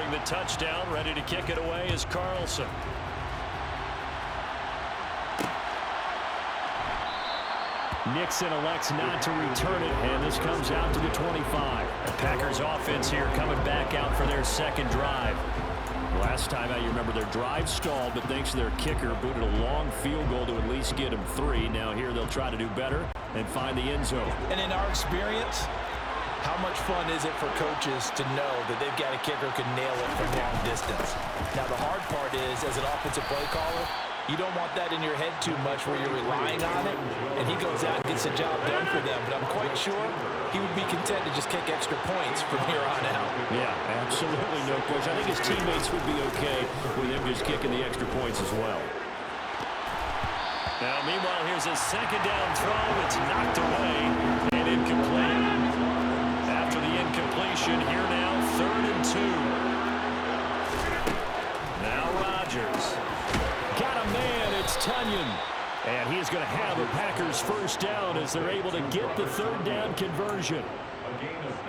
scoring the touchdown. Ready to kick it away is Carlson. Nixon elects not to return it, and this comes out to the 25. The Packers offense here coming back out for their second drive. Last time out, you remember their drive stalled, but thanks to their kicker, booted a long field goal to at least get them 3. Now here they'll try to do better and find the end zone. And in our experience, how much fun is it for coaches to know that they've got a kicker who can nail it from long distance? Now the hard part is, as an offensive play caller, you don't want that in your head too much where you're relying on it, and he goes out and gets the job done for them. But I'm quite sure he would be content to just kick extra points from here on out. Yeah, absolutely no question. I think his teammates would be okay with him just kicking the extra points as well. Now, meanwhile, here's a second down throw. It's knocked away and incomplete. After the incompletion, here now, 3rd and 2. Now Rodgers. Got a man, it's Tunyon. And he's going to have a Packers first down as they're able to get the 3rd down conversion.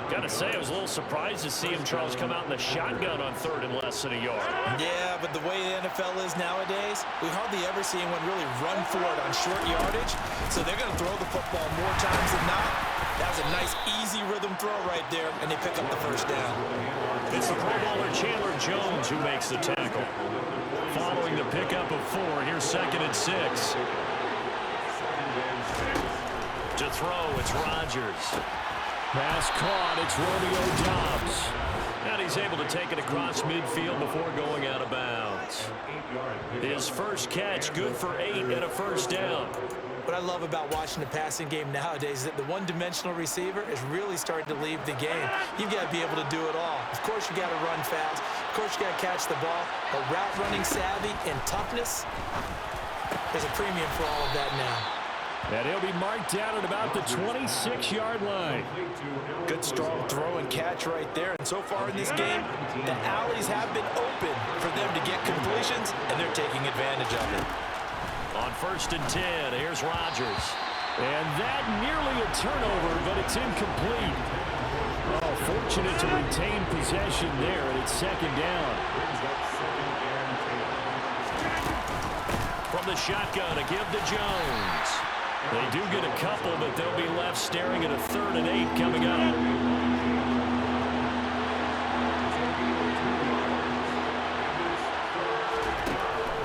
Got to say, I was a little surprised to see him, Charles, come out in the shotgun on 3rd and less than a yard. Yeah, but the way the NFL is nowadays, we hardly ever see anyone really run for it on short yardage. So they're going to throw the football more times than not. That was a nice, easy rhythm throw right there, and they pick up the first down. It's the Pro Bowler Chandler Jones who makes the tackle. Following the pickup of 4, here's 2nd and 6. To throw, it's Rodgers. Pass caught, it's Romeo Doubs. And he's able to take it across midfield before going out of bounds. His first catch, good for 8 and a first down. What I love about watching the passing game nowadays is that the one-dimensional receiver is really starting to leave the game. You've got to be able to do it all. Of course, you got to run fast. Of course, you got to catch the ball. But route running savvy and toughness, there's a premium for all of that now. And he'll be marked down at about the 26-yard line. Good strong throw and catch right there. And so far in this game, the alleys have been open for them to get completions, and they're taking advantage of it. On 1st and 10, here's Rodgers. And that nearly a turnover, but it's incomplete. Oh, fortunate to retain possession there, and it's 2nd down. From the shotgun, a give to Jones. They do get a couple, but they'll be left staring at a 3rd and 8 coming up.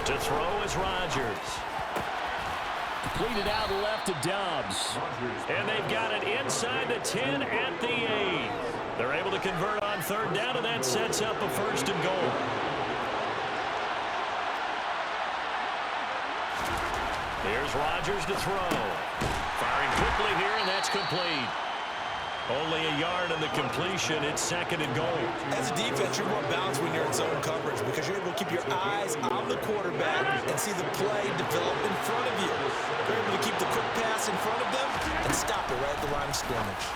To throw is Rodgers. Completed out left to Doubs. And they've got it inside the 10 at the 8. They're able to convert on 3rd down, and that sets up a 1st and goal. Here's Rodgers to throw. Firing quickly here, and that's complete. Only a yard on the completion. It's 2nd and goal. As a defense, you're more balanced when you're in zone coverage because you're able to keep your eyes on the quarterback and see the play develop in front of you. You're able to keep the quick pass in front of them and stop it right at the line of scrimmage.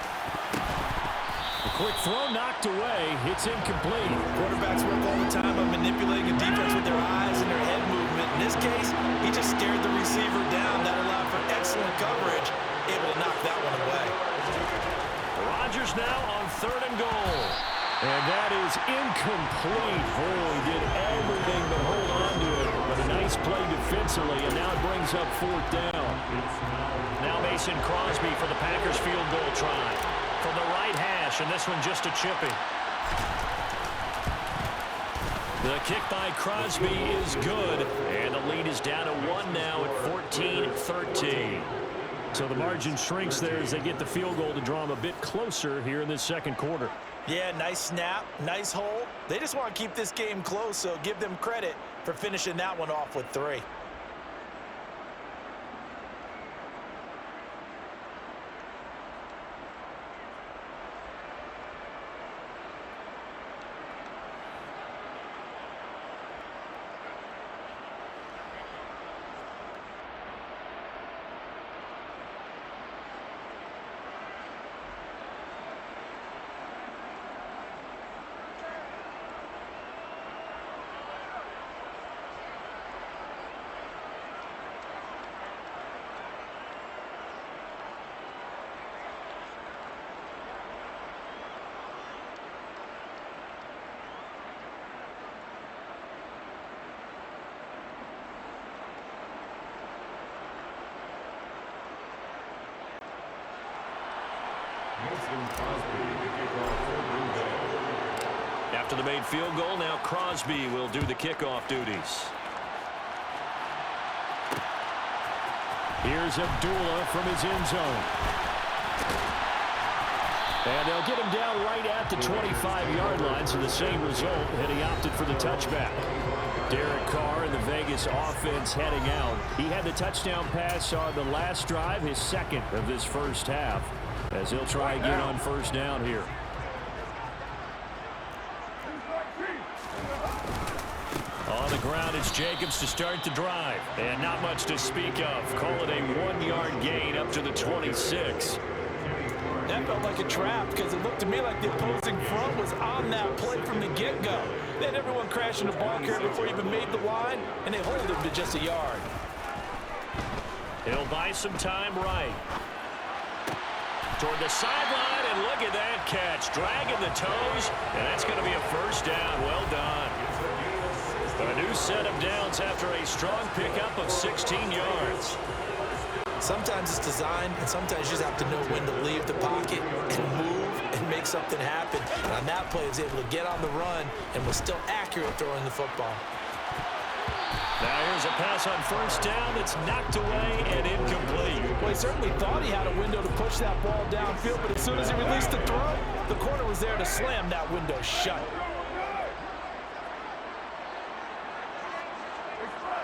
A quick throw knocked away. It's incomplete. Quarterbacks work all the time on manipulating a defense with their eyes and their head movement. In this case, he just stared the receiver down. That allowed for excellent coverage, able to knock that one away. Rodgers now on 3rd and goal. And that is incomplete. Oh, he did everything but hold on to it. But a nice play defensively, and now it brings up 4th down. Now Mason Crosby for the Packers field goal try. From the right hash, and this one just a chipping. The kick by Crosby is good, and the lead is down to 1 now at 14-13. So the margin shrinks there as they get the field goal to draw them a bit closer here in this 2nd quarter. Yeah, nice snap, nice hole. They just want to keep this game close, so give them credit for finishing that one off with 3. After the made field goal, now Crosby will do the kickoff duties. Here's Abdullah from his end zone. And they'll get him down right at the 25-yard line, so the same result, and he opted for the touchback. Derek Carr and the Vegas offense heading out. He had the touchdown pass on the last drive, his second of this first half, as he'll try again on first down here. On the ground, it's Jacobs to start the drive. And not much to speak of. Call it a 1-yard gain up to the 26. That felt like a trap because it looked to me like the opposing front was on that play from the get-go. They had everyone crashing the ball carrier before he even made the line, and they hold him to just a yard. He'll buy some time right. Toward the sideline, and look at that catch. Dragging the toes, and that's going to be a first down. Well done. A new set of downs after a strong pickup of 16 yards. Sometimes it's designed, and sometimes you just have to know when to leave the pocket and move and make something happen. And on that play, he was able to get on the run and was still accurate throwing the football. Now here's a pass on first down that's knocked away and incomplete. Well, he certainly thought he had a window to push that ball downfield, but as soon as he released the throw, the corner was there to slam that window shut.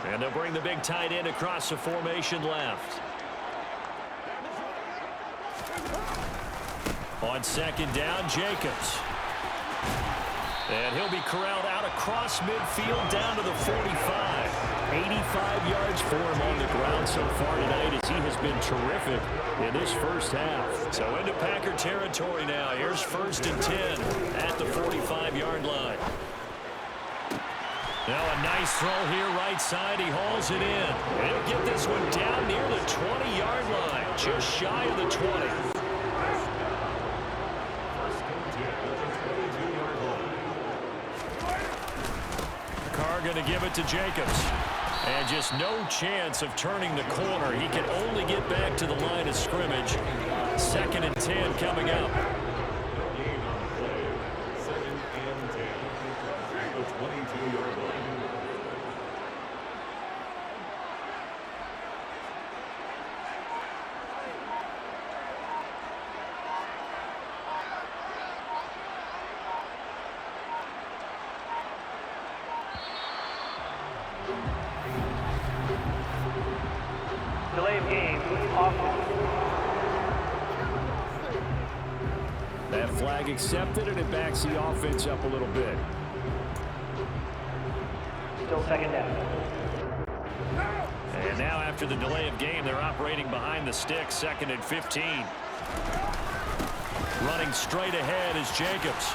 And they'll bring the big tight end across the formation left. On second down, Jacobs. And he'll be corralled out across midfield down to the 45. 85 yards for him on the ground so far tonight as he has been terrific in this first half. So into Packer territory now. Here's first and 10 at the 45-yard line. Now a nice throw here right side. He hauls it in. And he'll get this one down near the 20-yard line. Just shy of the 20. Carr going to give it to Jacobs. And just no chance of turning the corner. He can only get back to the line of scrimmage. Second and 10 coming up. Delay of game off. That flag accepted, and it backs the offense up a little bit. Still second down. And now after the delay of game, they're operating behind the stick, second and 15. Running straight ahead is Jacobs.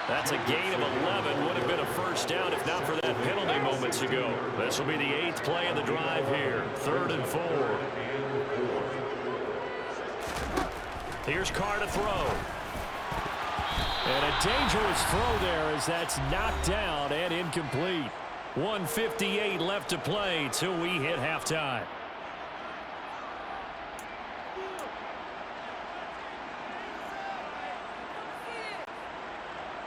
That's a gain of 11. Would have been a first down if not for that penalty moments ago. This will be the 8th play of the drive here. 3rd and 4. Here's Carr to throw. And a dangerous throw there as that's knocked down and incomplete. 1:58 left to play till we hit halftime.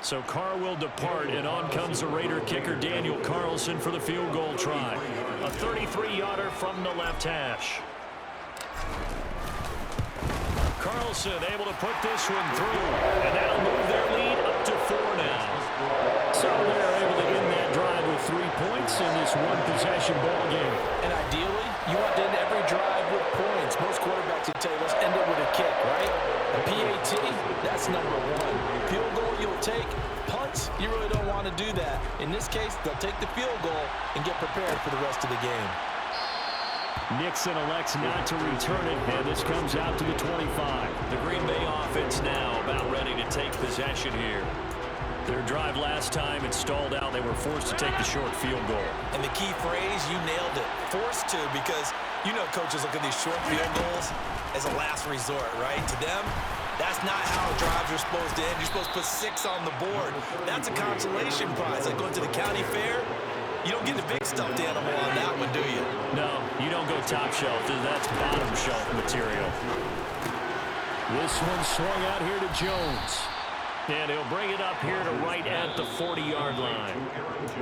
So Carr will depart, and on comes the Raider kicker Daniel Carlson for the field goal try. A 33-yarder from the left hash. Carlson able to put this one through, and that'll move their lead up to 4 now. So they're able to end that drive with 3 points in this one-possession ball game. And ideally, you want to end every drive with points. Most quarterbacks would tell you, let's end it with a kick, right? A PAT, that's number 1. Field goal you'll take. Punts, you really don't want to do that. In this case, they'll take the field goal and get prepared for the rest of the game. Nixon elects not to return it, and this comes out to the 25. The Green Bay offense now about ready to take possession here. Their drive last time it stalled out. They were forced to take the short field goal. And the key phrase, you nailed it. Forced to, because you know coaches look at these short field goals as a last resort, right? To them, that's not how drives are supposed to end. You're supposed to put 6 on the board. That's a consolation prize. Like going to the county fair, you don't get the big stuffed animal on that one, do you? No, you don't go top shelf. That's bottom shelf material. This one swung out here to Jones. And he'll bring it up here to right at the 40-yard line.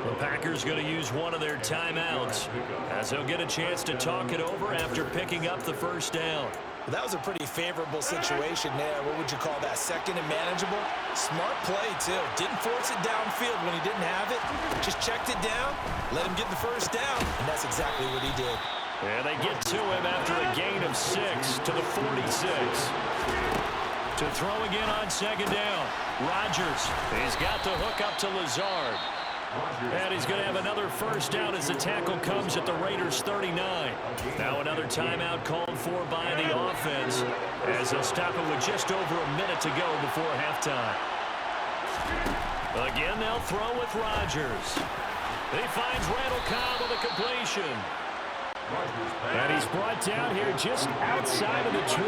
The Packers going to use one of their timeouts as they'll get a chance to talk it over after picking up the first down. Well, that was a pretty favorable situation there. What would you call that? Second and manageable? Smart play, too. Didn't force it downfield when he didn't have it. Just checked it down, let him get the first down, and that's exactly what he did. And they get to him after a gain of 6 to the 46. To throw again on second down. Rodgers, he's got the hook up to Lazard. And he's going to have another first down as the tackle comes at the Raiders' 39. Now another timeout called for by the offense as they'll stop it with just over a minute to go before halftime. Again, they'll throw with Rodgers. He finds Randall Cobb with a completion. And he's brought down here just outside of the 20.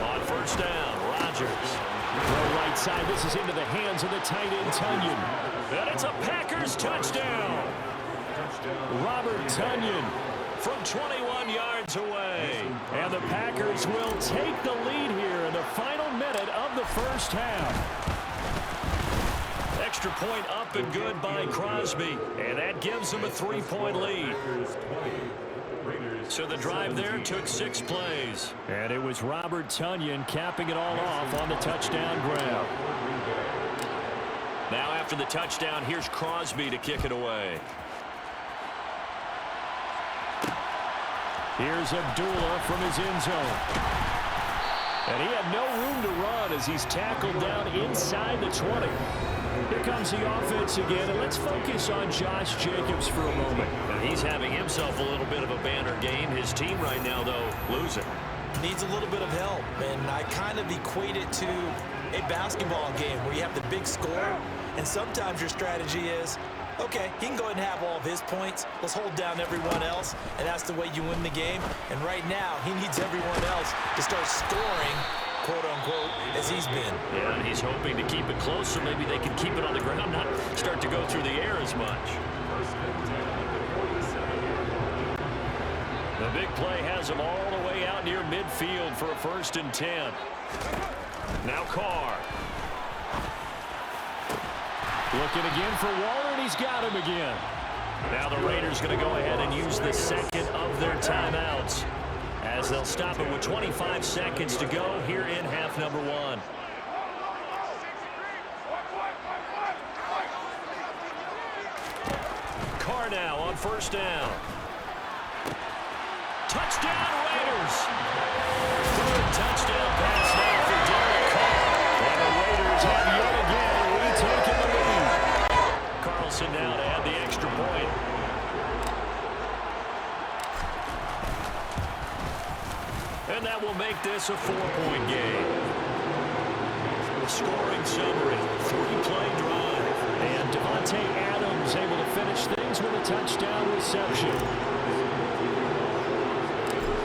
On first down, Rodgers. Throw right side. This is into the hands of the tight end, Tonyan. And it's a Packers touchdown. Robert Tonyan from 21 yards away. And the Packers will take the lead here in the final minute of the first half. Extra point up and good by Crosby. And that gives them a 3-point lead. So the drive there took 6 plays. And it was Robert Tonyan capping it all off on the touchdown grab. Now after the touchdown, here's Crosby to kick it away. Here's Abdullah from his end zone. And he had no room to run as he's tackled down inside the 20. Here comes the offense again, and let's focus on Josh Jacobs for a moment. He's having himself a little bit of a banner game. His team right now, though, losing. Needs a little bit of help, and I kind of equate it to a basketball game where you have the big score, and sometimes your strategy is, okay, he can go ahead and have all of his points. Let's hold down everyone else, and that's the way you win the game. And right now, he needs everyone else to start scoring, quote-unquote, as he's been. Yeah, and he's hoping to keep it close so maybe they can keep it on the ground, not start to go through the air as much. The big play has him all the way out near midfield for a 1st and 10. Now Carr. Looking again for Waller, and he's got him again. Now the Raiders going to go ahead and use the second of their timeouts as they'll stop it with 25 seconds to go here in half number 1. Carr now on first down. Touchdown, Raiders! Third touchdown pass now for Derek Carr. And the Raiders have yet again retaken the lead. Carlson now to add the extra point. And that will make this a 4-point game. The scoring summary, 3-play drive. And Devontae Adams able to finish things with a touchdown reception.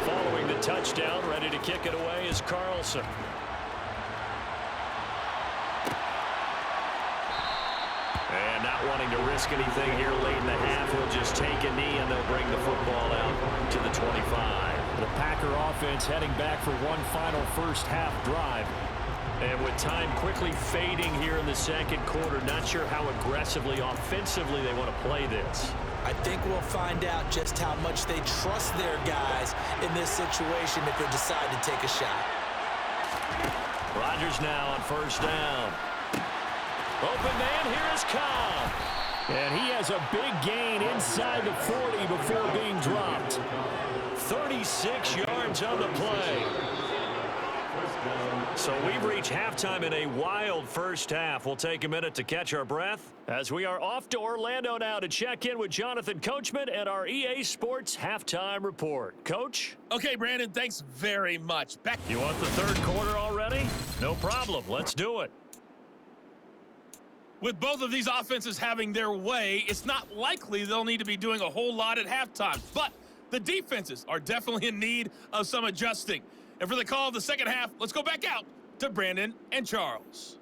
Following the touchdown, ready to kick it away is Carlson. And not wanting to risk anything here late in the half, he'll just take a knee and they'll bring the football out to the 25. The Packer offense heading back for one final first half drive. And with time quickly fading here in the second quarter, not sure how aggressively, offensively they want to play this. I think we'll find out just how much they trust their guys in this situation if they decide to take a shot. Rodgers now on first down. Open man, here is Cobb. And he has a big gain inside the 40 before being dropped. 36 yards on the play. So we've reached halftime in a wild first half. We'll take a minute to catch our breath as we are off to Orlando now to check in with Jonathan Coachman and our EA Sports halftime report. Coach? Okay, Brandon, thanks very much. Back. You want the third quarter already? No problem. Let's do it. With both of these offenses having their way, it's not likely they'll need to be doing a whole lot at halftime. But the defenses are definitely in need of some adjusting. And for the call of the second half, let's go back out to Brandon and Charles.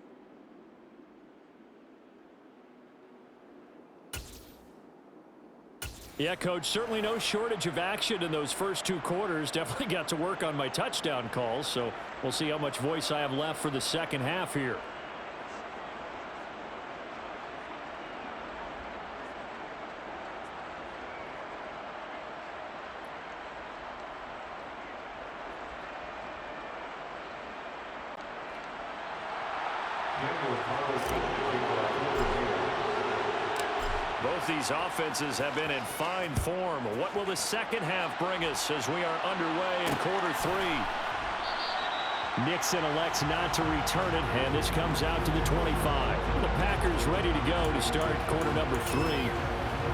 Yeah, Coach, certainly no shortage of action in those first 2 quarters. Definitely got to work on my touchdown calls, so we'll see how much voice I have left for the second half here. Both these offenses have been in fine form. What will the second half bring us as we are underway in quarter 3? Nixon elects not to return it, and this comes out to the 25. The Packers ready to go to start quarter number 3.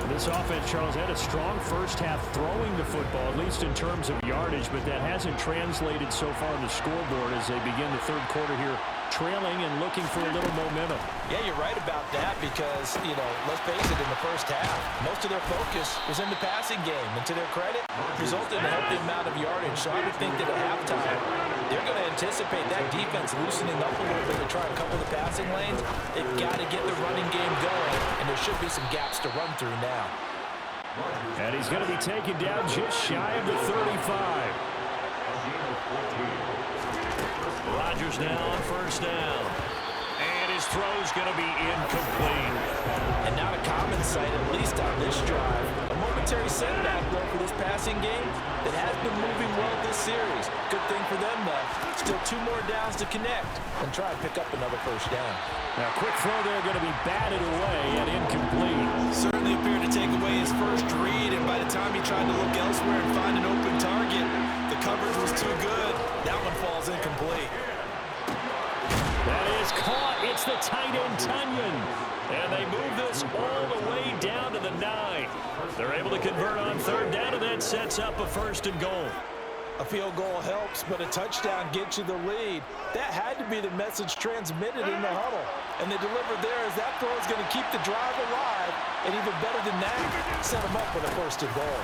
This offense, Charles, had a strong first half throwing the football, at least in terms of yardage, but that hasn't translated so far on the scoreboard as they begin the third quarter here, trailing and looking for a little momentum. Yeah, you're right about that because, let's face it, in the first half, most of their focus was in the passing game. And to their credit, resulted in a healthy amount of yardage. So I would think that at halftime, they're going to anticipate that defense loosening up a little bit to try and cover the passing lanes. They've got to get the running game going, and there should be some gaps to run through now. And he's going to be taken down just shy of the 35. Rodgers now on first down. And his throw's going to be incomplete. And not a common sight, at least on this drive. A momentary setback, though, for this passing game that has been moving well this series. Good thing for them, though. Still 2 more downs to connect and try and pick up another first down. Now, quick throw there going to be batted away and incomplete. Certainly appeared to take away his first read, and by the time he tried to look elsewhere and find an open target, the coverage was too good. That one falls incomplete. That is caught. It's the tight end, Tunyon. And they move this all the way down to the 9. They're able to convert on third down, and that sets up a first and goal. A field goal helps, but a touchdown gets you the lead. That had to be the message transmitted in the huddle. And they delivered there as that throw is going to keep the drive alive. And even better than that, set them up with a first and goal.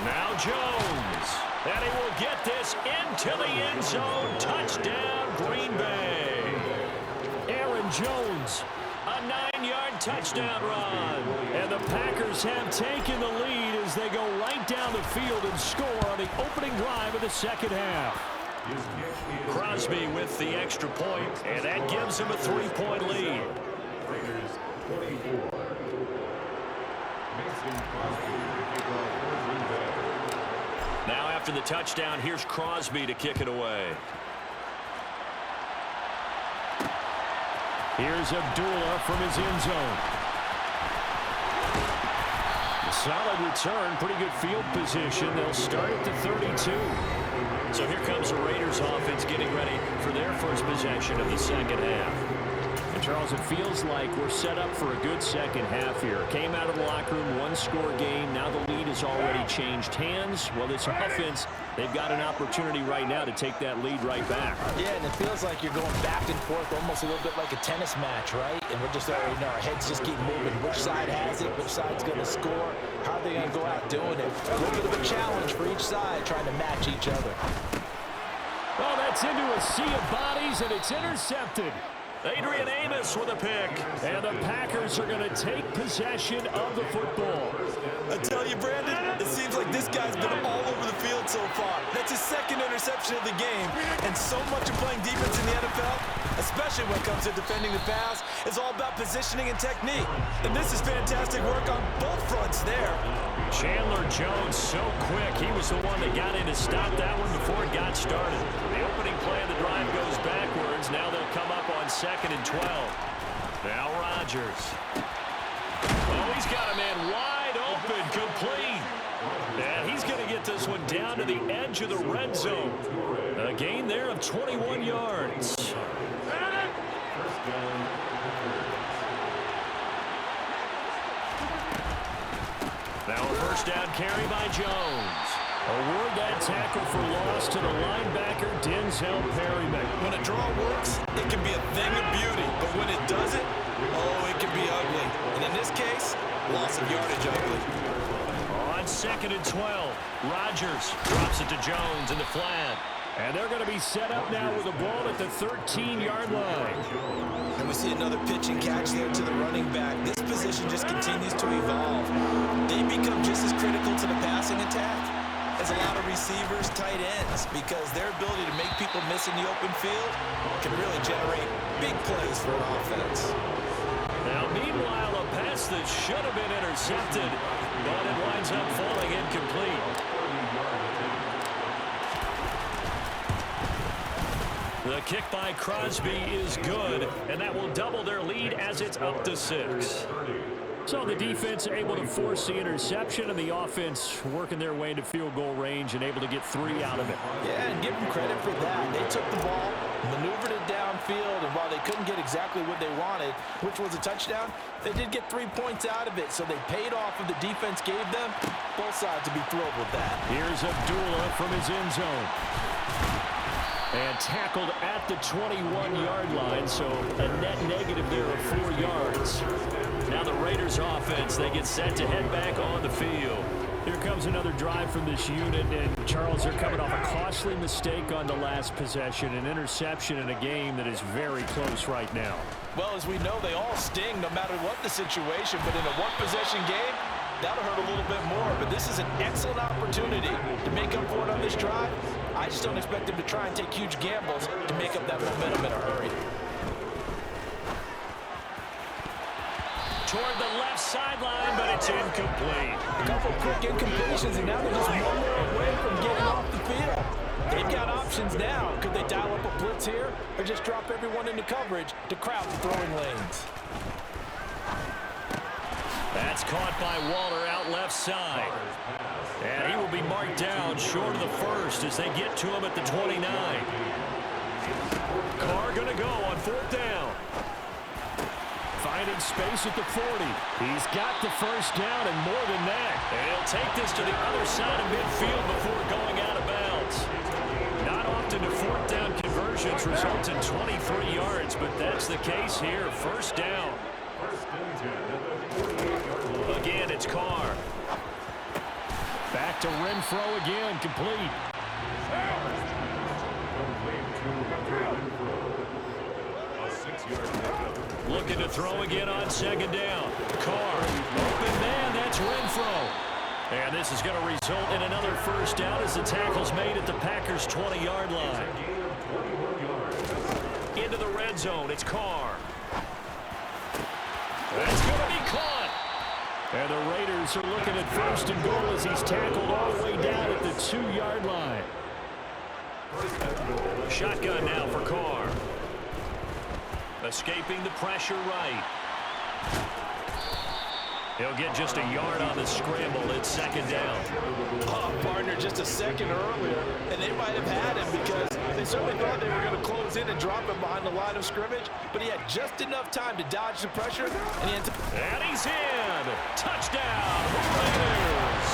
Now Jones. And he will get this into the end zone. Touchdown, Green Bay. Aaron Jones, a 9-yard touchdown run. And the Packers have taken the lead as they go right down the field and score on the opening drive of the second half. Crosby with the extra point, and that gives him a 3-point lead. Now after the touchdown, here's Crosby to kick it away. Here's Abdullah from his end zone. Solid return, pretty good field position. They'll start at the 32. So here comes the Raiders offense getting ready for their first possession of the second half. And Charles, it feels like we're set up for a good second half here. Came out of the locker room, 1-score game. Now the lead has already changed hands. Well, this offense, they've got an opportunity right now to take that lead right back. Yeah, and it feels like you're going back and forth almost a little bit like a tennis match, right? And we're just already know our heads just keep moving. Which side has it? Which side's going to score? How are they going to go out doing it? A little bit of a challenge for each side trying to match each other. Well, that's into a sea of bodies, and it's intercepted. Adrian Amos with a pick. And the Packers are going to take possession of the football. I tell you, Brandon, it seems like this guy's been all over the field so far. That's his second interception of the game. And so much of playing defense in the NFL, especially when it comes to defending the pass, is all about positioning and technique. And this is fantastic work on both fronts there. Chandler Jones so quick. He was the one that got in to stop that one before it got started. The opening play of the drive goes backwards. Now they'll come up on 2nd and 12. Now Rodgers. Oh, he's got a man wide open, complete. And he's going to get this one down to the edge of the red zone. A gain there of 21 yards. Now a first down carry by Jones. Award that tackle for loss to the linebacker, Denzel Perryman. When a draw works, it can be a thing of beauty. But when it doesn't, oh, it can be ugly. And in this case, loss of yardage ugly. On 2nd and 12, Rodgers drops it to Jones in the flat. And they're going to be set up now with a ball at the 13-yard line. And we see another pitch and catch there to the running back. This position just continues to evolve. They become just as critical to the passing attack as a lot of receivers, tight ends, because their ability to make people miss in the open field can really generate big plays for an offense. Now, meanwhile, a pass that should have been intercepted, but it winds up falling incomplete. The kick by Crosby is good, and that will double their lead as it's up to 6. So the defense able to force the interception, and the offense working their way into field goal range and able to get 3 out of it. Yeah, and give them credit for that. They took the ball, maneuvered it downfield, and while they couldn't get exactly what they wanted, which was a touchdown, they did get 3 points out of it, so they paid off what the defense gave them. Both sides to be thrilled with that. Here's Abdullah from his end zone. And tackled at the 21-yard line, so a net negative there of 4 yards. Now the Raiders offense, they get set to head back on the field. Here comes another drive from this unit, and Charles, they're coming off a costly mistake on the last possession, an interception in a game that is very close right now. Well, as we know, they all sting no matter what the situation, but in a one-possession game, that'll hurt a little bit more, but this is an excellent opportunity to make up for it on this drive. I just don't expect them to try and take huge gambles to make up that momentum in a hurry. Toward the left sideline, but it's incomplete. A couple quick incompletions, and now they're just one more away from getting off the field. They've got options now. Could they dial up a blitz here or just drop everyone into coverage to crowd the throwing lanes? That's caught by Waller out left side. And he will be marked down short of the first as they get to him at the 29. Carr going to go on 4th down. Finding space at the 40. He's got the first down and more than that. And he'll take this to the other side of midfield before going out of bounds. Not often do 4th down conversions result in 23 yards, but that's the case here. First down. Again, it's Carr. Back to Renfro again, complete. Looking to throw again on 2nd down. Carr, open man, that's Renfro. And this is going to result in another first down as the tackle's made at the Packers' 20-yard line. Into the red zone, it's Carr. That's going to be caught. And the Raiders are looking at 1st and goal as he's tackled all the way down at the 2-yard line. Shotgun now for Carr. Escaping the pressure right. He'll get just a yard on the scramble. It's 2nd down. Oh, partner, just a second earlier, and they might have had him because they certainly thought they were going to close in and drop him behind the line of scrimmage, but he had just enough time to dodge the pressure, and he ends up... And he's in! Touchdown, Raiders!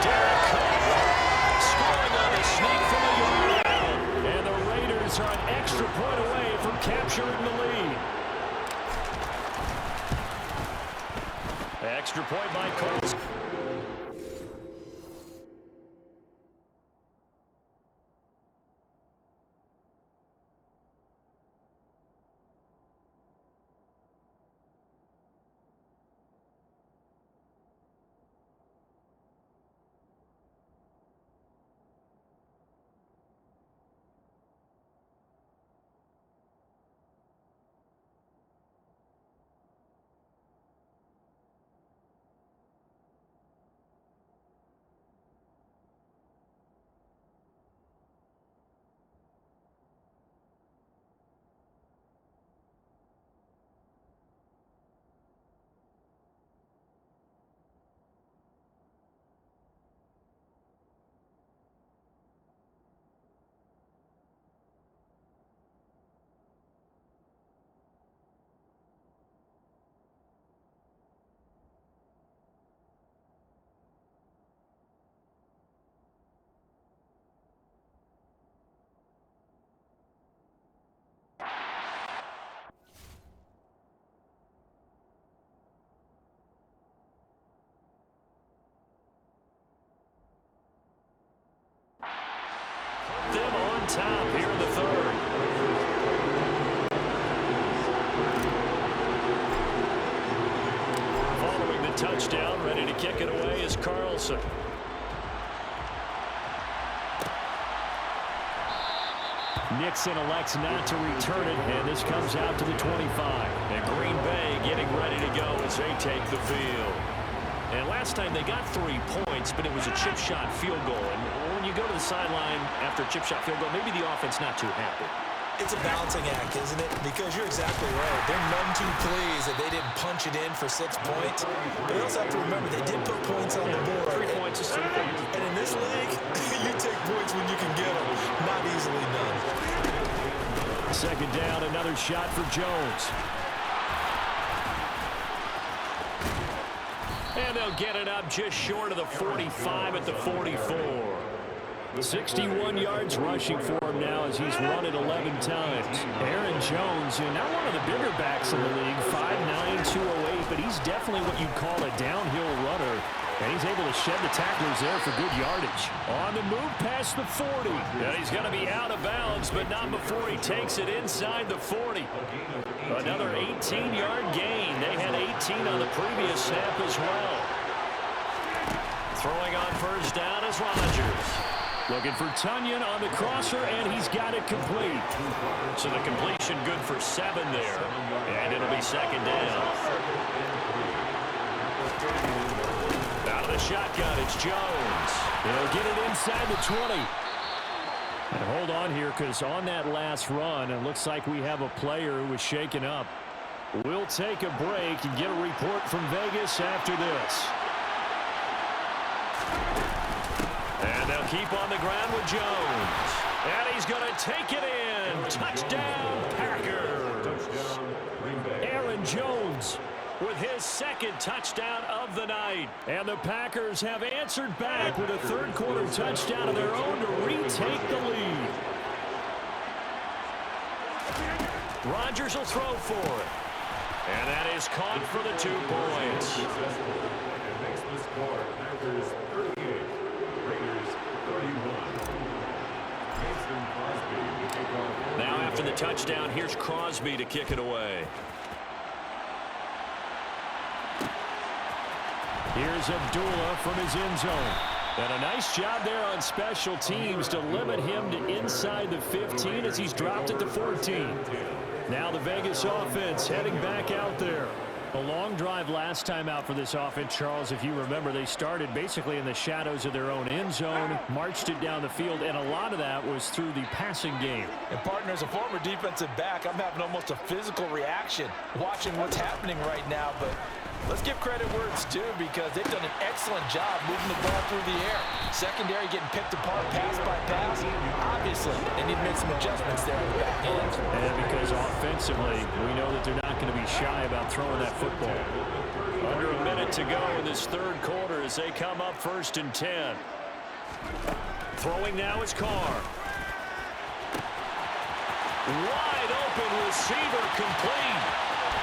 Derek Carr scoring on a sneak from a yard out. And the Raiders are an extra point away from capturing the lead. Extra point by Colts. put them on top here in the third. Following the touchdown, ready to kick it away is Carlson. Nixon elects not to return it, and this comes out to the 25. And Green Bay getting ready to go as they take the field. And last time they got 3 points, but it was a chip shot field goal. And when you go to the sideline after a chip shot field goal, maybe the offense not too happy. It's a balancing act, isn't it? Because you're exactly right. They're none too pleased that they didn't punch it in for 6 points. But you also have to remember they did put points on the board. 3 points is 3 points. And in this league, you take points when you can get them. Not easily done. Second down, another shot for Jones. And they'll get it up just short of the 45 at the 44. 61 yards rushing for him now as he's run it 11 times. Aaron Jones, not one of the bigger backs in the league, 5'9", 208, but he's definitely what you'd call a downhill runner. And he's able to shed the tacklers there for good yardage. On the move past the 40. And he's going to be out of bounds, but not before he takes it inside the 40. Another 18-yard gain. They had 18 on the previous snap as well. Throwing on first down is Rodgers. Looking for Tunyon on the crosser, and he's got it complete. So the completion good for 7 there. And it'll be second down. Out of the shotgun, it's Jones. He'll get it inside the 20. And hold on here, because on that last run, it looks like we have a player who was shaken up. We'll take a break and get a report from Vegas after this. And they'll keep on the ground with Jones. And he's going to take it in. Touchdown, Packers. Aaron Jones with his second touchdown of the night. And the Packers have answered back with a third-quarter touchdown of their own to retake the lead. Rodgers will throw for it. And that is caught for the 2 points. Now after the touchdown, here's Crosby to kick it away. Here's Abdullah from his end zone. And a nice job there on special teams to limit him to inside the 15 as he's dropped at the 14. Now the Vegas offense heading back out there. A long drive last time out for this offense, Charles. If you remember, they started basically in the shadows of their own end zone, marched it down the field, and a lot of that was through the passing game. And partner, as a former defensive back, I'm having almost a physical reaction watching what's happening right now. But let's give credit where it's due, because they've done an excellent job moving the ball through the air. Secondary getting picked apart pass by pass. Obviously, they need to make some adjustments there in the back end. And because offensively, we know that they're not going to be shy about throwing that football. Under a minute to go in this third quarter as they come up 1st and 10. Throwing now is Carr. Wide open receiver complete.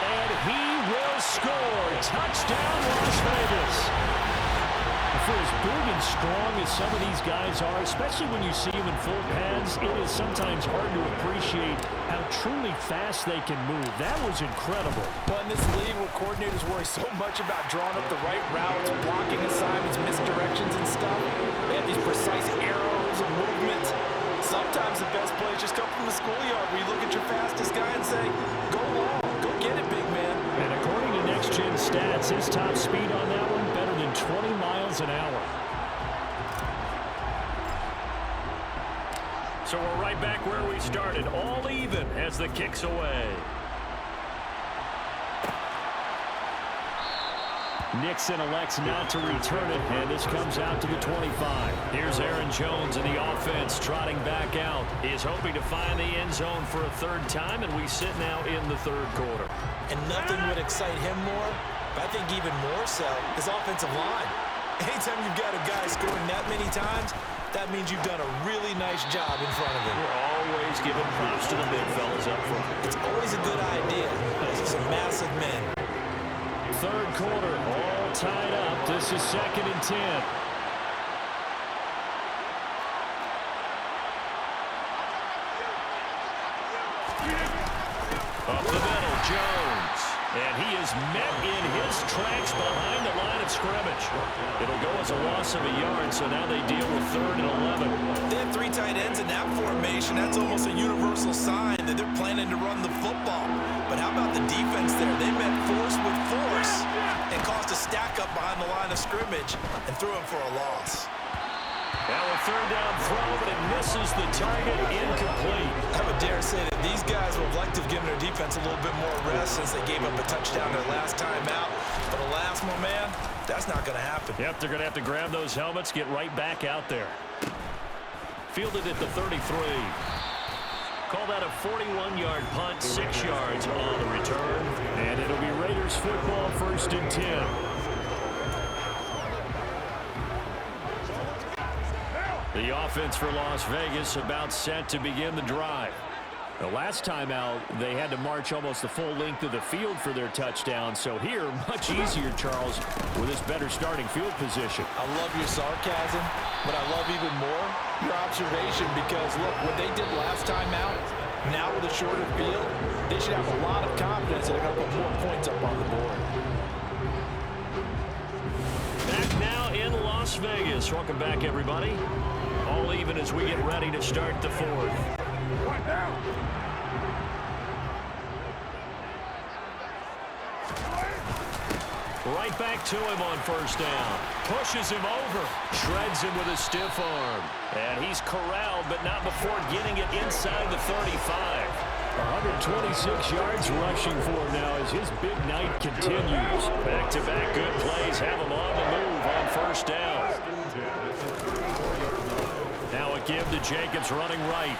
And he will score. Touchdown, Las Vegas. For as big and strong as some of these guys are, especially when you see them in full pads, it is sometimes hard to appreciate how truly fast they can move. That was incredible. Well, in this league where coordinators worry so much about drawing up the right routes, blocking assignments, misdirections and stuff, they have these precise arrows and movements. Sometimes the best plays just come from the schoolyard where you look at your fastest guy and say, go long, go get it, big man. And according to Next Gen Stats, his top speed on that one better than 20 miles an hour. So we're right back where we started, all even as the kick's away. Nixon elects not to return it, and this comes out to the 25. Here's Aaron Jones, and the offense trotting back out. He is hoping to find the end zone for a third time, and we sit now in the third quarter. And nothing would excite him more, but I think even more so, his offensive line. Anytime you've got a guy scoring that many times, that means you've done a really nice job in front of him. We're always giving props to the big fellas up front. It's always a good idea. These are some massive men. Third quarter, all tied up. This is 2nd and 10. Up the middle, Jones. And he is met in his tracks behind the line of scrimmage. It'll go as a loss of a yard, so now they deal with 3rd and 11. They have 3 tight ends in that formation. That's almost a universal sign that they're planning to run the football. But how about the defense there? They met force with force and caused a stack up behind the line of scrimmage and threw him for a loss. Now a 3rd down throw, but it misses the target, incomplete. I would dare say that these guys would have liked to have given their defense a little bit more rest since they gave up a touchdown their last time out. But alas, my man, that's not going to happen. Yep, they're going to have to grab those helmets, get right back out there. Fielded at the 33. Call that a 41-yard punt, 6 yards on the return. And it'll be Raiders football, 1st and 10. The offense for Las Vegas about set to begin the drive. The last time out, they had to march almost the full length of the field for their touchdown. So here, much easier, Charles, with this better starting field position. I love your sarcasm, but I love even more your observation because, look, what they did last time out, now with a shorter field, they should have a lot of confidence that they're going to put more points up on the board. Back now in Las Vegas. Welcome back, everybody. All even as we get ready to start the 4th. Right back to him on 1st down. Pushes him over. Shreds him with a stiff arm. And he's corralled, but not before getting it inside the 35. 126 yards rushing for him now as his big night continues. Back-to-back good plays have him on the move on 1st down. Now a give to Jacobs running right.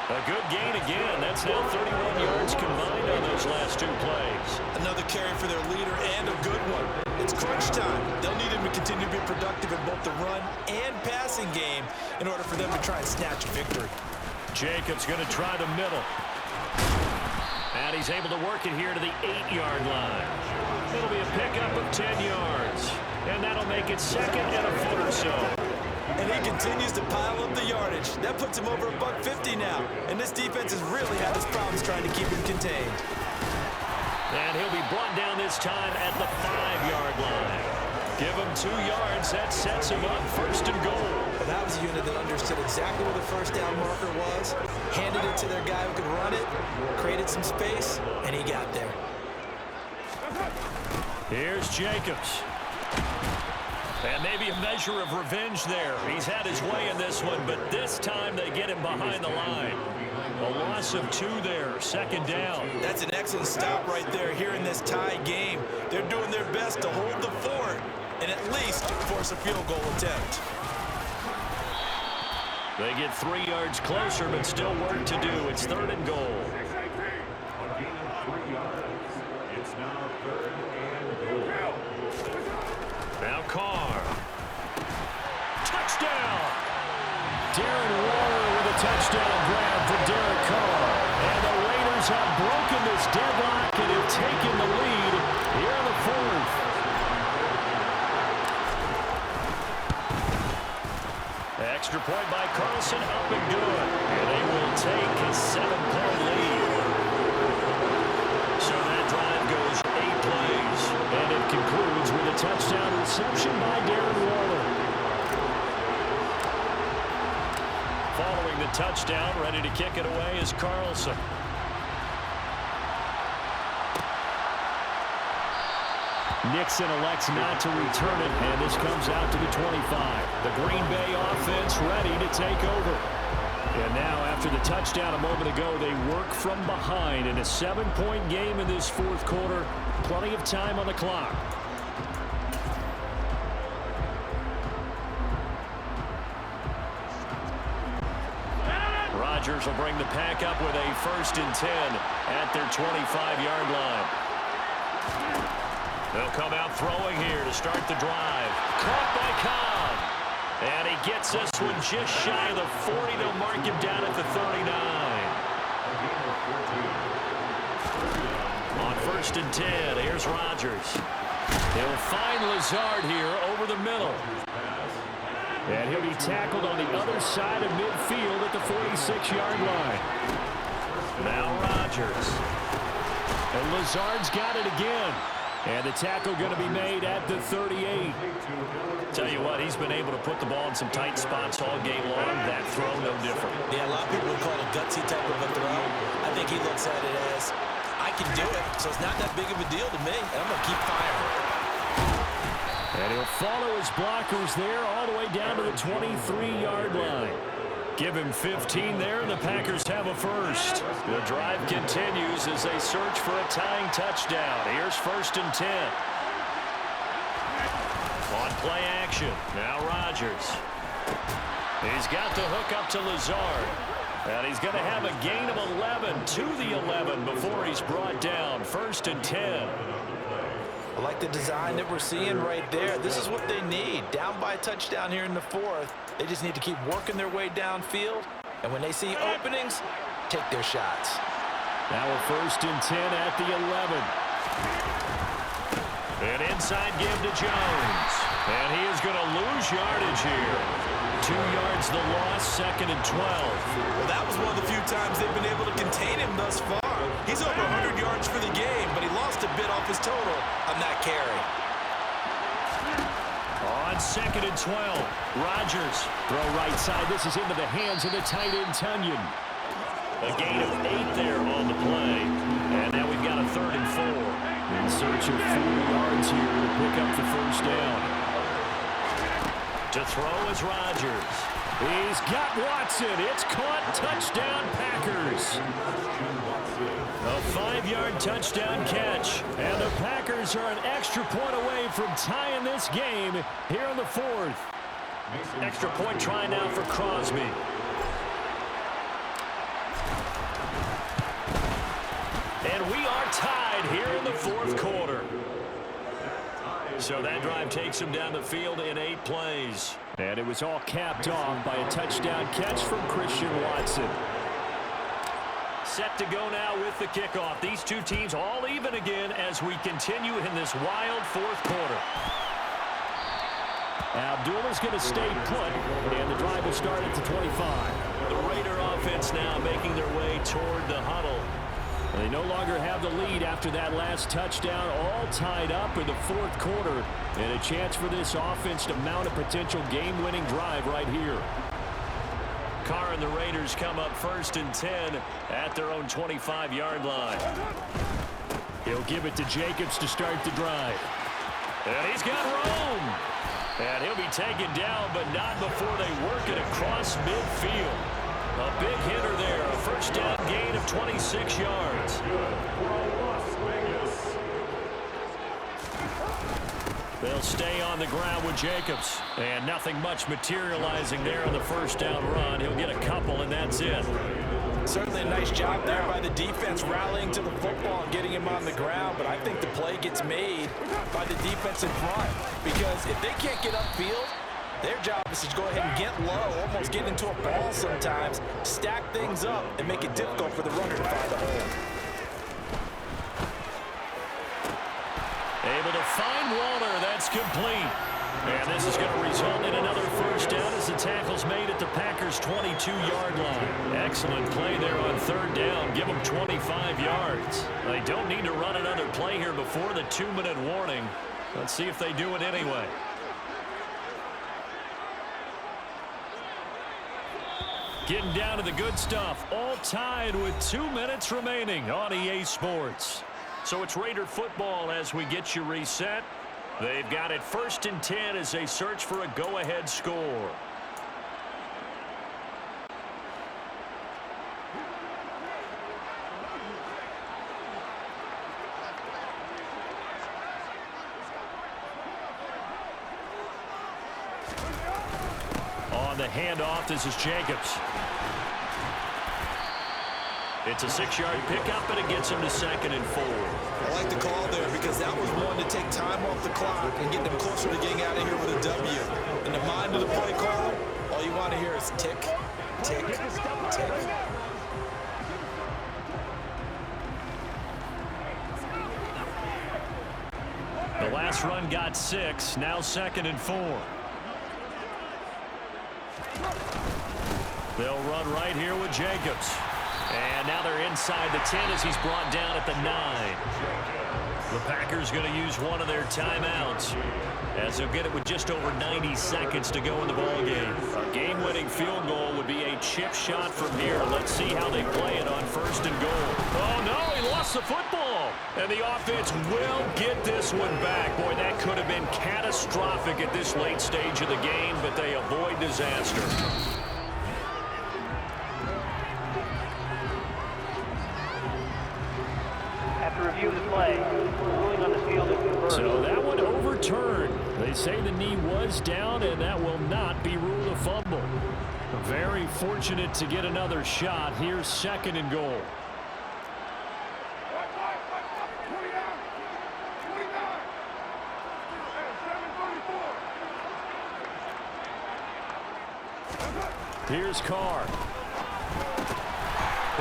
A good gain again. That's now 31 yards combined on those last 2 plays. Another carry for their leader and a good one. It's crunch time. They'll need him to continue to be productive in both the run and passing game in order for them to try and snatch a victory. Jacobs going to try the middle. And he's able to work it here to the 8-yard line. It'll be a pickup of 10 yards. And that'll make it 2nd and a foot or so. And he continues to pile up the yardage. That puts him over $150 now. And this defense has really had its problems trying to keep him contained. And he'll be brought down this time at the 5-yard line. Give him 2 yards. That sets him up 1st and goal. Well, that was a unit that understood exactly where the 1st down marker was, handed it to their guy who could run it, created some space, and he got there. Here's Jacobs. And maybe a measure of revenge there. He's had his way in this one, but this time they get him behind the line. A loss of 2 there, 2nd down. That's an excellent stop right there here in this tie game. They're doing their best to hold the fort and at least force a field goal attempt. They get 3 yards closer, but still work to do. It's 3rd and goal. Now Carr. Touchdown! Darren Waller with a touchdown grab for Derek Carr. And the Raiders have broken this deadlock and have taken the lead here in the 4th. Extra point by Carlson, up and good. And they will take a 7-point lead. So that drive goes 8 plays. And it concludes with a touchdown reception by Darren Waller. Following the touchdown, ready to kick it away is Carlson. Nixon elects not to return it, and this comes out to the 25. The Green Bay offense ready to take over. And now, after the touchdown a moment ago, they work from behind in a 7-point game in this 4th quarter. Plenty of time on the clock. Rodgers will bring the pack up with a 1st and 10 at their 25-yard line. They'll come out throwing here to start the drive. Caught by Cobb. And he gets this one just shy of the 40. They'll mark him down at the 39. On 1st and 10, here's Rodgers. He'll find Lazard here over the middle. And he'll be tackled on the other side of midfield at the 46-yard line. Now Rodgers. And Lazard's got it again. And the tackle going to be made at the 38. Tell you what, he's been able to put the ball in some tight spots all game long. That throw, no different. Yeah, a lot of people would call it a gutsy type of a throw. I think he looks at it as, I can do it, so it's not that big of a deal to me, and I'm going to keep firing. And he'll follow his blockers there all the way down to the 23-yard line. Give him 15 there, and the Packers have a first. The drive continues as they search for a tying touchdown. Here's 1st and 10. On play action. Now Rodgers. He's got the hook up to Lazard. And he's going to have a gain of 11 to the 11 before he's brought down. 1st and 10. I like the design that we're seeing right there. This is what they need. Down by a touchdown here in the 4th. They just need to keep working their way downfield. And when they see openings, take their shots. Now a 1st and 10 at the 11. An inside give to Jones. And he is going to lose yardage here. 2 yards the loss, 2nd and 12. Well, that was one of the few times they've been able to contain him thus far. He's over 100 yards for the game, but he lost a bit off his total on that carry. On 2nd and 12, Rodgers. Throw right side. This is into the hands of the tight end, Tunyon. A gain of 8 there on the play. And now we've got a 3rd and 4. In search of 4 yards here to pick up the first down. To throw is Rodgers. He's got Watson. It's caught. Touchdown, Packers. A 5-yard touchdown catch. And the Packers are an extra point away from tying this game here in the 4th. Extra point try now for Crosby. And we are tied here in the 4th quarter. So that drive takes him down the field in 8 plays. And it was all capped off by a touchdown catch from Christian Watson. Set to go now with the kickoff. These two teams all even again as we continue in this wild 4th quarter. Abdullah's going to stay put, and the drive will start at the 25. The Raider offense now making their way toward the huddle. They no longer have the lead after that last touchdown, all tied up in the 4th quarter, and a chance for this offense to mount a potential game-winning drive right here. Carr and the Raiders come up 1st and 10 at their own 25-yard line. He'll give it to Jacobs to start the drive. And he's got room. And he'll be taken down, but not before they work it across midfield. A big hitter there, a 1st down gain of 26 yards. They'll stay on the ground with Jacobs. And nothing much materializing there on the 1st down run. He'll get a couple, and that's it. Certainly a nice job there by the defense rallying to the football and getting him on the ground, but I think the play gets made by the defense in front, because if they can't get upfield, their job is to go ahead and get low, almost get into a ball sometimes, stack things up, and make it difficult for the runner to find a hole. Able to find Walter. That's complete. And this is going to result in another 1st down as the tackle's made at the Packers' 22-yard line. Excellent play there on 3rd down. Give them 25 yards. They don't need to run another play here before the 2-minute warning. Let's see if they do it anyway. Getting down to the good stuff. All tied with 2 minutes remaining on EA Sports. So it's Raider football as we get you reset. They've got it 1st and 10 as they search for a go-ahead score. On the handoff, this is Jacobs. It's a 6-yard pickup, and it gets him to 2nd and 4. I like the call there because that was one to take time off the clock and get them closer to getting out of here with a W. In the mind of the play caller, all you want to hear is tick, tick, tick. The last run got 6, now 2nd and 4. They'll run right here with Jacobs. And now they're inside the 10 as he's brought down at the 9. The Packers going to use one of their timeouts as they'll get it with just over 90 seconds to go in the ballgame. A game-winning field goal would be a chip shot from here. Let's see how they play it on 1st and goal. Oh, no, he lost the football. And the offense will get this one back. Boy, that could have been catastrophic at this late stage of the game, but they avoid disaster. After review of the play, ruling on the field is converted. So that one overturned. They say the knee was down, and that will not be ruled a fumble. Very fortunate to get another shot. Here's 2nd and goal. Here's Carr.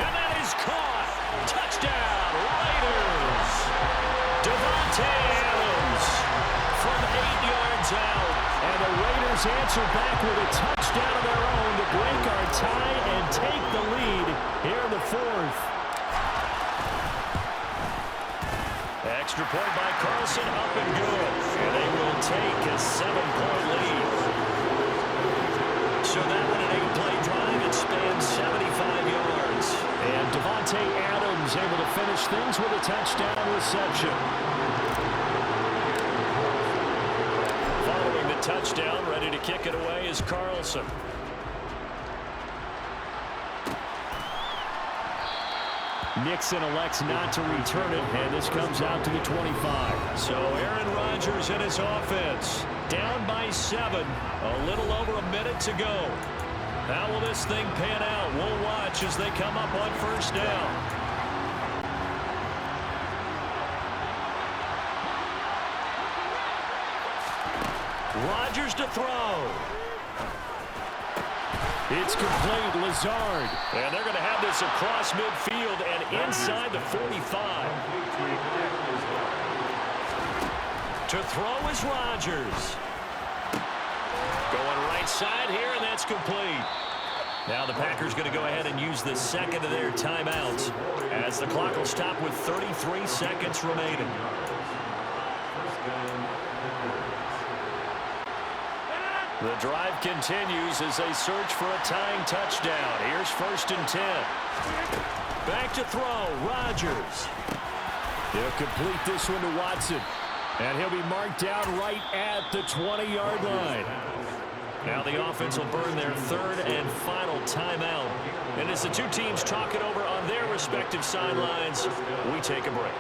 And that is caught. Touchdown, Raiders. Devontae Adams from 8 yards out. And the Raiders answer back with a touchdown of their own to break our tie and take the lead here in the 4th. Extra point by Carlson, up and good. And they will take a 7-point lead. So that one an 8-play drive. It spans 75 yards. And Devontae Adams able to finish things with a touchdown reception. Following the touchdown, ready to kick it away is Carlson. Nixon elects not to return it, and this comes out to the 25. So Aaron Rodgers and his offense down by 7. A little over a minute to go. How will this thing pan out? We'll watch as they come up on 1st down. Rodgers to throw. It's complete. Lazard. And they're going to have this across midfield and inside the 45. To throw is Rodgers. Going right side here, and that's complete. Now the Packers going to go ahead and use the 2nd of their timeouts as the clock will stop with 33 seconds remaining. The drive continues as they search for a tying touchdown. Here's 1st and 10. Back to throw, Rodgers. He'll complete this one to Watson. And he'll be marked down right at the 20-yard line. Now the offense will burn their 3rd and final timeout. And as the two teams talk it over on their respective sidelines, we take a break.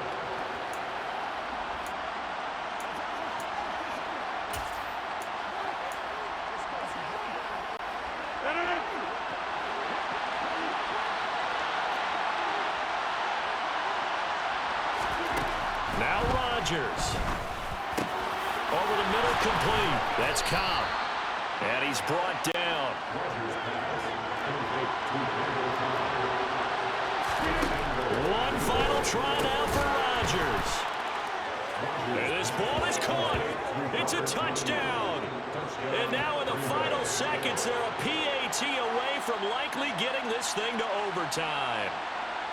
Now Rodgers. Over the middle, complete. That's Cobb. And he's brought down. One final try now for Rodgers. And this ball is caught. It's a touchdown. And now in the final seconds, they're a PAT away from likely getting this thing to overtime.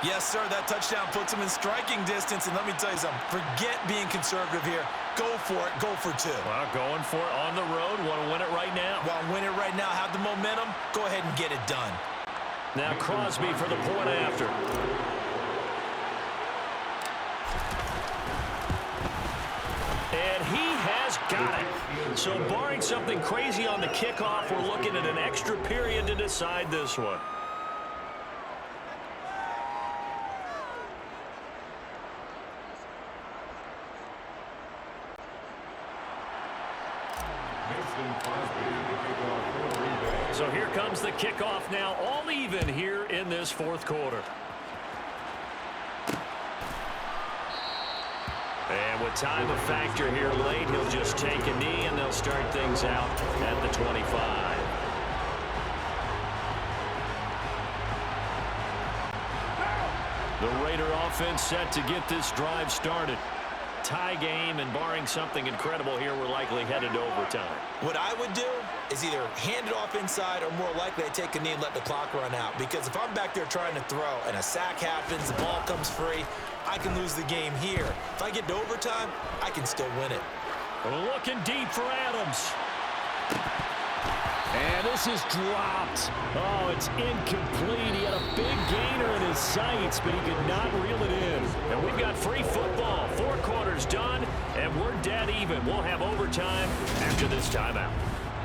Yes, sir, that touchdown puts them in striking distance. And let me tell you something, forget being conservative here. Go for it. Go for 2. Well, going for it on the road. Want to win it right now. Want to win it right now. Have the momentum. Go ahead and get it done. Now Crosby for the point after. And he has got it. So barring something crazy on the kickoff, we're looking at an extra period to decide this one. So here comes the kickoff now, all even here in this 4th quarter. And with time a factor here late, he'll just take a knee and they'll start things out at the 25. The Raider offense set to get this drive started. Tie game, and barring something incredible here, we're likely headed to overtime. What I would do is either hand it off inside or more likely I take a knee and let the clock run out. Because if I'm back there trying to throw and a sack happens, the ball comes free, I can lose the game here. If I get to overtime, I can still win it. Looking deep for Adams. And this is dropped. Oh, it's incomplete. He had a big gainer in his sights, but he could not reel it in. And we've got free football. 4 quarters done, and we're dead even. We'll have overtime after this timeout.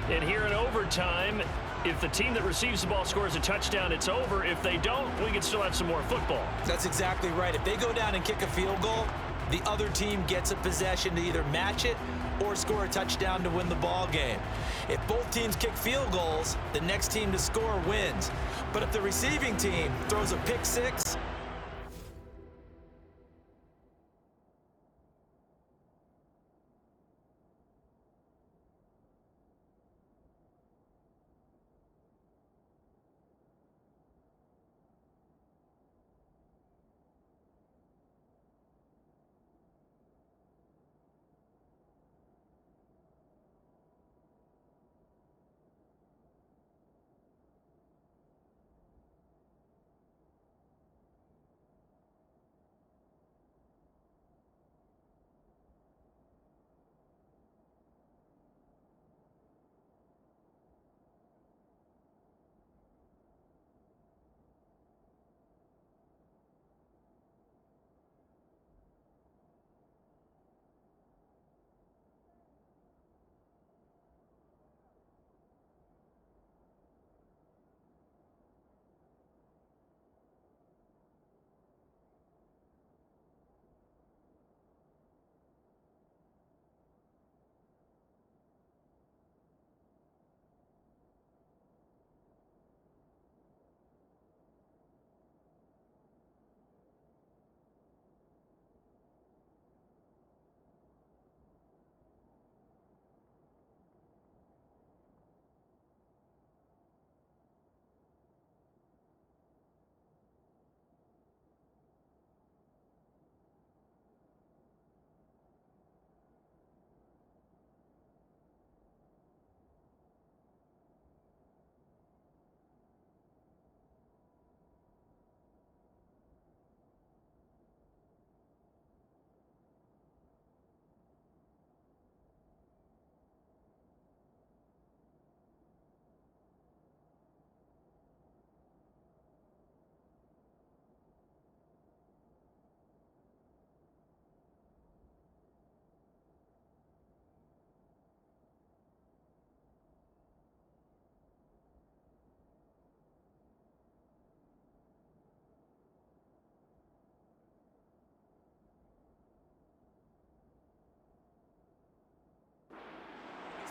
And here in overtime, if the team that receives the ball scores a touchdown, it's over. If they don't, we can still have some more football. That's exactly right. If they go down and kick a field goal, the other team gets a possession to either match it or score a touchdown to win the ball game. If both teams kick field goals, the next team to score wins. But if the receiving team throws a pick six,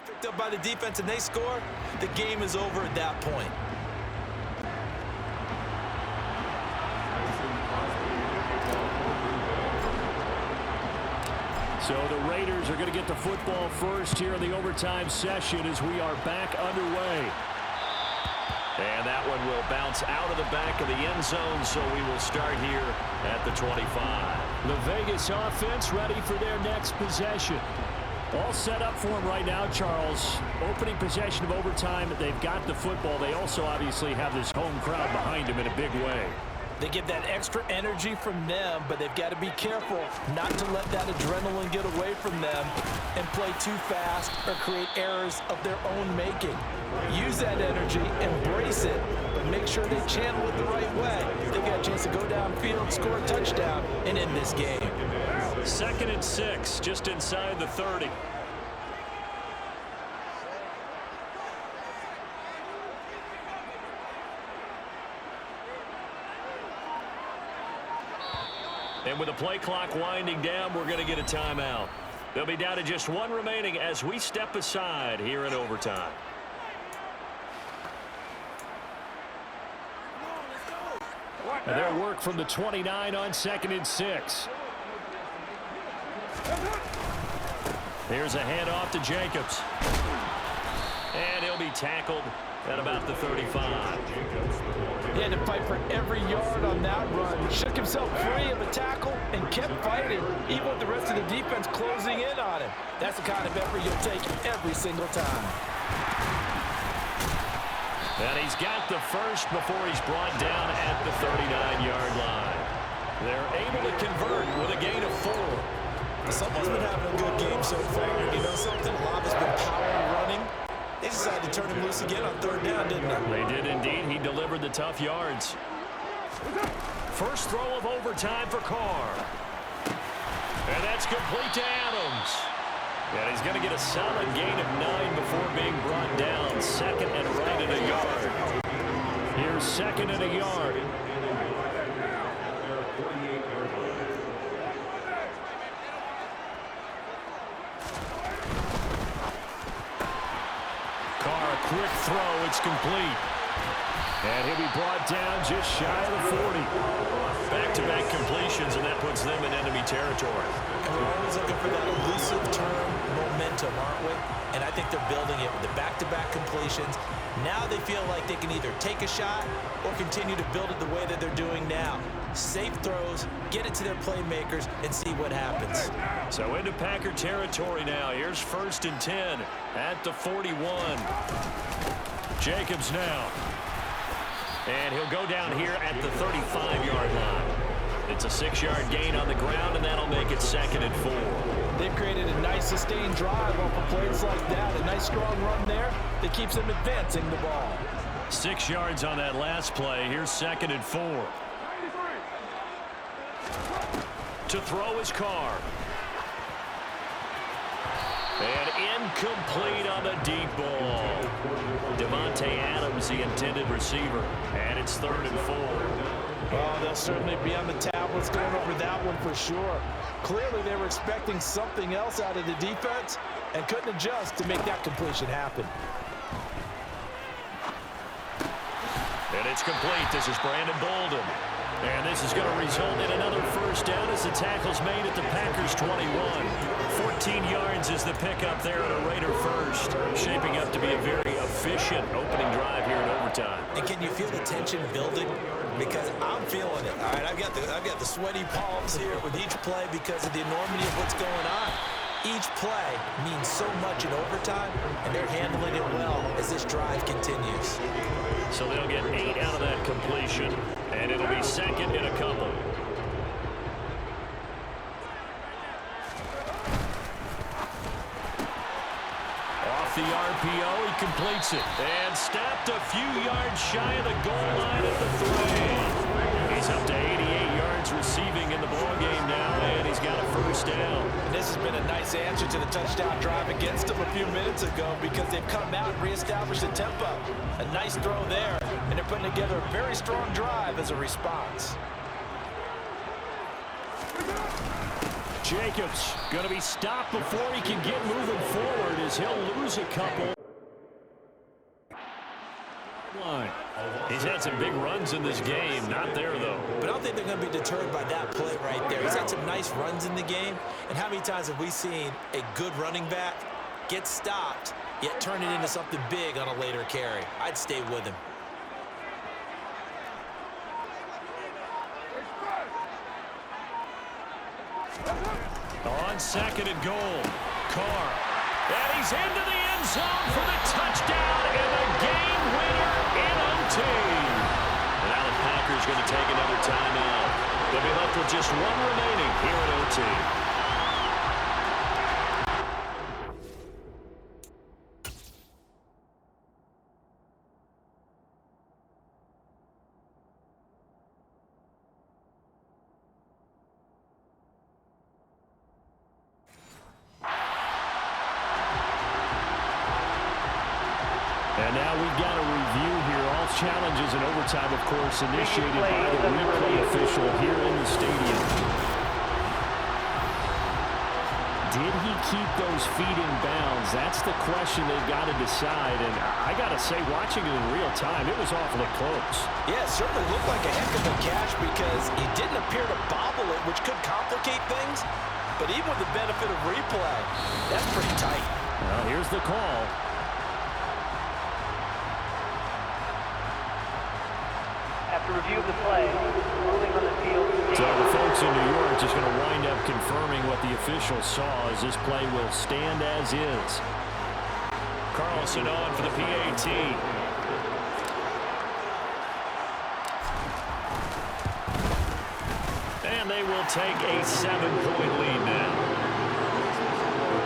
picked up by the defense and they score, the game is over at that point. So the Raiders are going to get the football first here in the overtime session as we are back underway. And that one will bounce out of the back of the end zone, so we will start here at the 25. The Vegas offense ready for their next possession. All set up for them right now, Charles. Opening possession of overtime, they've got the football. They also obviously have this home crowd behind them in a big way. They get that extra energy from them, but they've got to be careful not to let that adrenaline get away from them and play too fast or create errors of their own making. Use that energy, embrace it, but make sure they channel it the right way. They've got a chance to go downfield, score a touchdown, and end this game. 2nd and 6, just inside the 30. And with the play clock winding down, we're going to get a timeout. They'll be down to just 1 remaining as we step aside here in overtime. And their work from the 29 on 2nd and 6. Here's a handoff to Jacobs. And he'll be tackled at about the 35. He had to fight for every yard on that run. Shook himself free of the tackle and kept fighting, even with the rest of the defense closing in on him. That's the kind of effort you'll take every single time. And he's got the first before he's brought down at the 39-yard line. They're able to convert with a gain of 4. Someone's been having a good game so far. You know something? Lava's been power running. They decided to turn him loose again on 3rd down, didn't they? They did indeed. He delivered the tough yards. First throw of overtime for Carr. And that's complete to Adams. And he's going to get a solid gain of 9 before being brought down. 2nd and right at a yard. Here's 2nd and a yard. Carr, a quick throw. It's complete. And he'll be brought down just shy of the 40. Back-to-back completions, and that puts them in enemy territory. And we're always looking for that elusive term momentum, aren't we? And I think they're building it with the back-to-back completions. Now they feel like they can either take a shot or continue to build it the way that they're doing now. Safe throws, get it to their playmakers, and see what happens. So into Packer territory now. Here's 1st and 10 at the 41. Jacobs now. And he'll go down here at the 35-yard line. It's a 6-yard gain on the ground, and that'll make it 2nd and 4. They've created a nice sustained drive off of plays like that. A nice strong run there that keeps them advancing the ball. 6 yards on that last play. Here's 2nd and 4. To throw is Carr. And incomplete on the deep ball. Devontae Adams, the intended receiver. And it's 3rd and 4. Oh, they'll certainly be on the tablets going over that one for sure. Clearly, they were expecting something else out of the defense and couldn't adjust to make that completion happen. And it's complete. This is Brandon Bolden. And this is going to result in another 1st down as the tackle's made at the Packers' 21. 14 yards is the pickup there at a Raider first. Shaping up to be a very efficient opening drive here in overtime. And can you feel the tension building? Because I'm feeling it. All right, I've got the sweaty palms here with each play because of the enormity of what's going on. Each play means so much in overtime, and they're handling it well as this drive continues. So they'll get 8 out of that completion, and it'll be 2nd in a couple. Off the RPO, he completes it, and stopped a few yards shy of the goal line at the 3. He's up to 88 yards receiving in the ballgame now, and he's got a 1st down. And this has been a nice answer to the touchdown drive against them a few minutes ago because they've come out and reestablished the tempo. A nice throw there, and they're putting together a very strong drive as a response. Jacobs going to be stopped before he can get moving forward as he'll lose a couple. He's had some big runs in this game. Not there, though. But I don't think they're going to be deterred by that play right there. He's had some nice runs in the game. And how many times have we seen a good running back get stopped, yet turn it into something big on a later carry? I'd stay with him. On 2nd and goal, Carr. And he's into the end zone for the touchdown and the game winner in OT. And now the Packers going to take another timeout. They'll be left with just 1 remaining here at OT. And now we've got a review here. All challenges in overtime, of course, initiated by the replay official here in the stadium. Did he keep those feet in bounds? That's the question they've got to decide. And I got to say, watching it in real time, it was awfully close. Yeah, it certainly looked like a heck of a catch because he didn't appear to bobble it, which could complicate things. But even with the benefit of replay, that's pretty tight. Well, here's the call. After review of the play, ruling on the field. So the folks in New York just going to wind up confirming what the official saw as this play will stand as is. Carlson on for the PAT. they will take a 7-point lead now.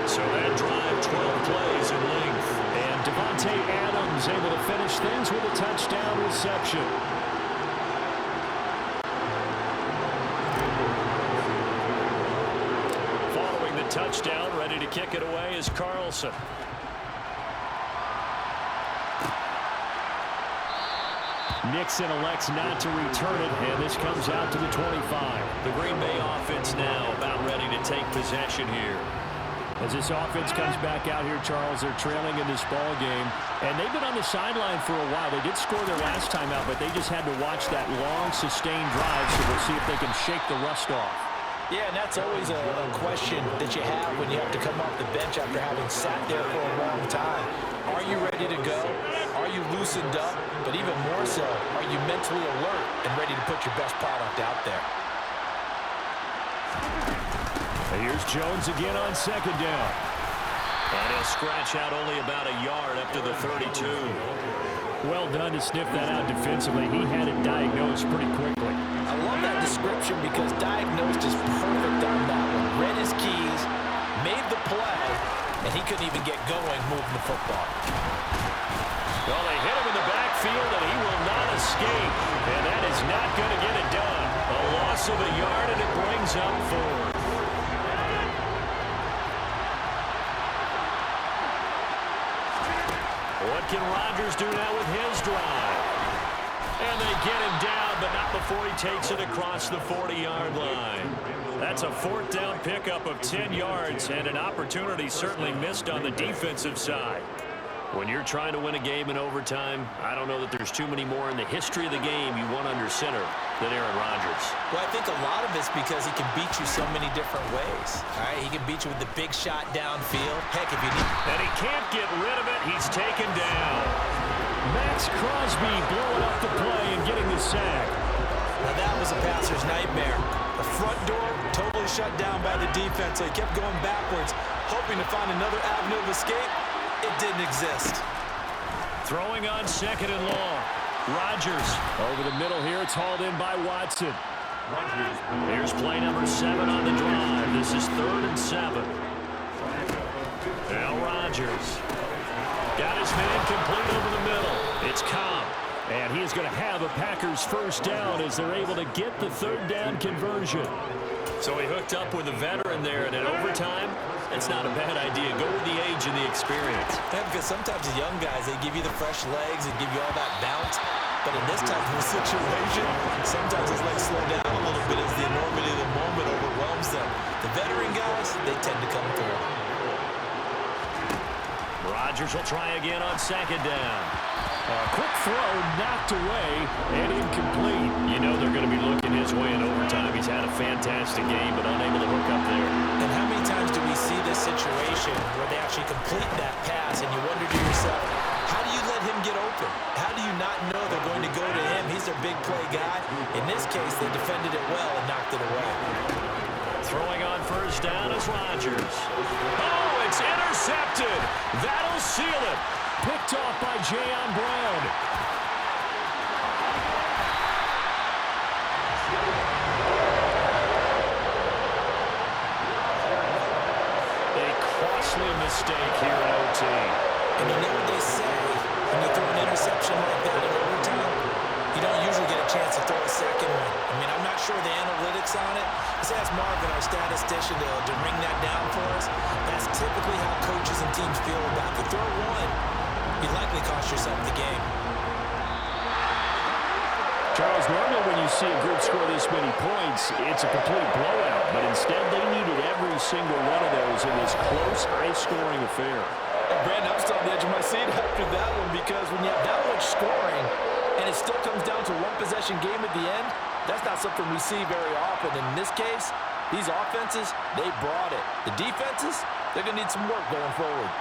So that drive, 12 plays in length. And Devontae Adams able to finish things with a touchdown reception. Following the touchdown, ready to kick it away is Carlson. Nixon elects not to return it, and this comes out to the 25. The Green Bay offense now about ready to take possession here. As this offense comes back out here, Charles, they're trailing in this ball game, and they've been on the sideline for a while. They did score their last time out, but they just had to watch that long, sustained drive, so we'll see if they can shake the rust off. Yeah, and that's always a question that you have when you have to come off the bench after having sat there for a long time. Are you ready to go? Are you loosened up? But even more so, are you mentally alert and ready to put your best product out there? And here's Jones again on second down. And he'll scratch out only about a yard up to the 32. Well done to sniff that out defensively. He had it diagnosed pretty quickly. I love that description because diagnosed is perfect on that one. Read his keys, made the play, and he couldn't even get going moving the football. Well, they hit him in the backfield, and he will not escape. And that is not going to get it done. A loss of a yard, and it brings up 4. What can Rodgers do now with his drive? And they get him down, but not before he takes it across the 40-yard line. That's a 4th down pickup of 10 yards, and an opportunity certainly missed on the defensive side. When you're trying to win a game in overtime, I don't know that there's too many more in the history of the game you want under center than Aaron Rodgers. Well, I think a lot of it's because he can beat you so many different ways. All right, he can beat you with the big shot downfield. Heck, if you need... And he can't get rid of it. He's taken down. Max Crosby blowing up the play and getting the sack. Now that was a passer's nightmare. The front door totally shut down by the defense, so he kept going backwards, hoping to find another avenue of escape. It didn't exist. Throwing on second and long. Rodgers over the middle here. It's hauled in by Watson. Here's play number 7 on the drive. This is 3rd and 7. Now Rodgers. Got his man complete over the middle. It's Cobb. And he is going to have a Packers first down as they're able to get the 3rd down conversion. So he hooked up with a veteran there, and in overtime, it's not a bad idea. Go with the age and the experience. Yeah, because sometimes the young guys, they give you the fresh legs and give you all that bounce. But in this type of situation, sometimes his legs slow down a little bit as the enormity of the moment overwhelms them. The veteran guys, they tend to come through. Rodgers will try again on second down. Quick throw knocked away and incomplete. You know they're going to be looking his way in overtime. He's had a fantastic game, but unable to hook up there. And how many times do we see this situation where they actually complete that pass and you wonder to yourself, how do you let him get open? How do you not know they're going to go to him? He's their big play guy. In this case, they defended it well and knocked it away. Throwing on first down is Rodgers. Oh, it's intercepted. That'll seal it. Picked off by Jayon Brown. A costly mistake here in OT. And you know what they say, when you throw an interception like that in overtime, you don't usually get a chance to throw a second one. I mean, I'm not sure the analytics on it. Let's ask Marvin, our statistician, to ring that down for us. That's typically how coaches and teams feel about it. Throw one, you likely cost yourself the game. Charles, normally when you see a group score this many points, it's a complete blowout. But instead, they needed every single one of those in this close, high-scoring affair. Brandon, I'm still on the edge of my seat after that one because when you have that much scoring and it still comes down to a one-possession game at the end, that's not something we see very often. In this case, these offenses, they brought it. The defenses, they're going to need some work going forward.